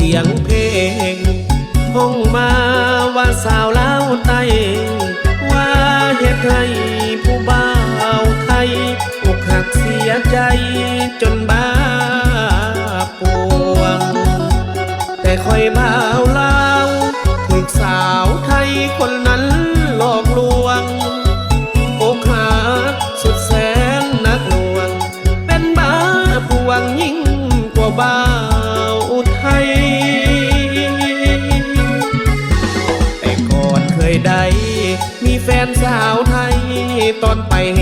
สียงเพลงห้องมาว่าสาวลาวไต้ว่าเหตุให้ผู้บ่าวไทยอกหักเสียใจจนบ้าปวงแต่คอยบ่าวลาวถูกสาวไทยคนนั้นหลอกลวงอกหักสุดแสนนักหน่วงเป็นบ้าปวงยิ่งกว่าบ้าวไทยแต่ก่อนเคยได้มีแฟนสาวไทยตอนไปเฮ